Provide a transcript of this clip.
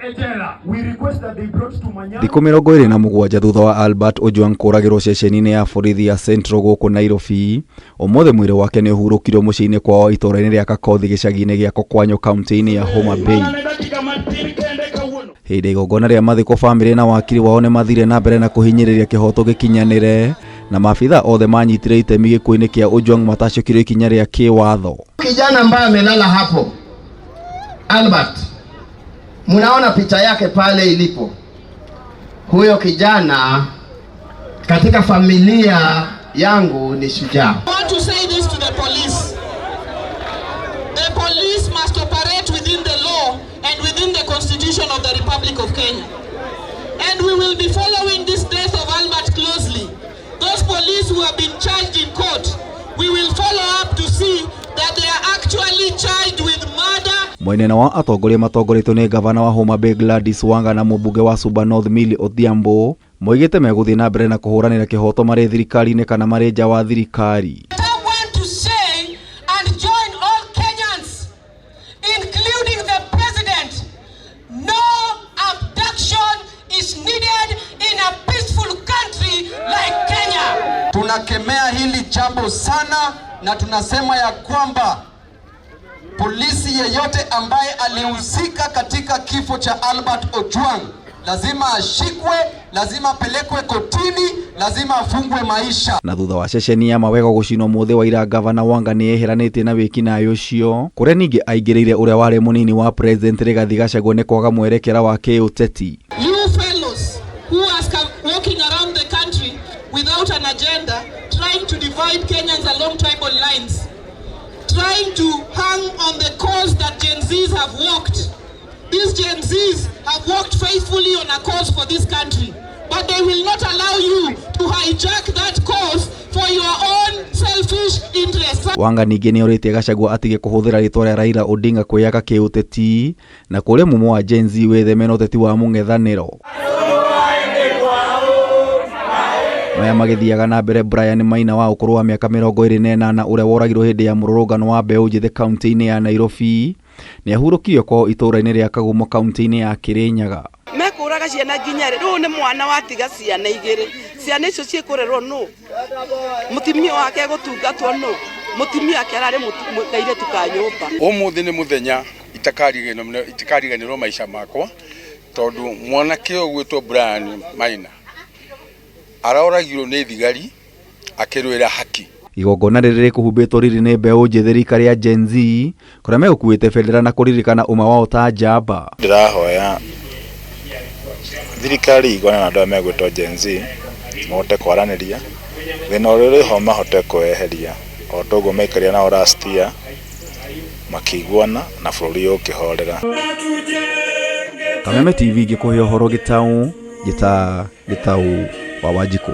We request that they brought to Manyara. Thikũ 27 thutha wa Albert Ojwang kũragĩrwo ceceni-inĩ ya borithi ya Central gũkũ Nairobi, ũmũthĩ mwĩrĩ wake nĩ ũhurũkirwo mũciĩ-inĩ kwao itũũra-inĩ rĩa Kakothi gĩcagi-inĩ gĩa Kokwanyo kaunti-inĩ ya Homa Bay. Hĩndĩ igongona rĩa mathiko, bamĩrĩ na wakiri wao nĩ mathire na mbere na kũhinyĩrĩria kĩhoto gĩkinyanĩre, na maabitha othe manyitire itemi gĩkuũ-inĩ kĩa Ojwang matacũkĩrio ikinya rĩa kĩwatho. Kijana ambaye amelala hapo, Albert, munaona picha yake pale ilipo. Huyo kijana katika familia yangu ni shujaa. I want to say this to the police. The police must operate within the law and within the constitution of the Republic of Kenya. And we will be following this death of Albert closely. Those police who have been charged in court, we will follow up to see that they are actually charged with murder. Mwenena wa atongoria matongoretio nĩ gavana wa Homa Bay Gladys Wanga na mũmbunge wa Suba North Millie Odhiambo moigĩte megũthiĩ na mbere na kũhũranĩra kĩhoto marĩ thirikari-inĩ kana marĩ nja wa thirikari. I want to say and join all Kenyans, including the president, no abduction is needed in a peaceful country like Kenya. Tunakemea hili jambo sana na tunasema ya kwamba polisi yeyote ambaye alihusika katika kifo cha Albert Ojwang lazima ashikwe, lazima pelekwe kotini, lazima afungwe maisha. Na thutha wa ceceni ya mawego gũcinwo mũthĩ wa ira, gavana Wanga nĩ eheranĩtie na wĩkinaĩ ũcio, kũrĩa ningĩ aingĩrĩire ũrĩa warĩ mũnini wa president Rigathi Gachagua nĩ kwaga mwerekera wa kĩũteti. You fellows who are walking around the country without an agenda, trying to divide Kenyans along tribal lines, trying to hang on the cause that Gen Zs have walked. These Gen Zs have worked faithfully on a cause for this country, but they will not allow you to hijack that cause for your own selfish interests. Wanga ningĩ nĩ orĩtie Gachagua atige kũhũthĩra rĩtwa rĩa Raila Odinga kwĩyaka kĩũteti na kũrĩa mũmo wa Gen Z wĩtheme na ũteti wa mũng'ethanĩro. Maya magĩthiaga na mbere, Brian Maina wa ũkũrũ wa mĩaka 28 ũrĩa woragirwo hĩndĩ ya mũrũrũngano wa mbeũ njĩthĩ kaunti-inĩ ya Nairobi nĩ ahurũkirio kwao itũũra-inĩ rĩa Kagumo kaunti-inĩ ya Kirinyaga. Mekũraga ciana nginya rĩu nĩ mwana watiga ciana igĩrĩ. Ciana icio ciĩkũrerwo nũ? Mũtumia wake gũtungatwo nũ? Mũtumia wake ararĩ mũkairĩtu ka nyũmba. Ũmũthĩ nĩ mũthenya itakariganĩrwo maica makwa tondũ mwanake ũyũ gwĩtwo Brian Maina aroragirwo nĩ thigari akĩrũĩra haki. Igongona rĩrĩ rĩkũhumbĩtwo rĩrĩ nĩ mbeũ njĩthĩ rika rĩa Gen Z kũrĩa megũkuĩte bendera na kũririkana ũma wao ta njamba. Ndĩrahoya thirikari igone na andũ arĩa megwĩtwo Gen Z mahote kwaranĩria thĩna ũrĩa ũrĩho mahote kũweheria o ta ũguo maikaria nao last year makĩiguana na bũrũri ũkĩhorera. Kameme TV ngĩkũhe ũhoro gĩtaũ wa Wanjikũ.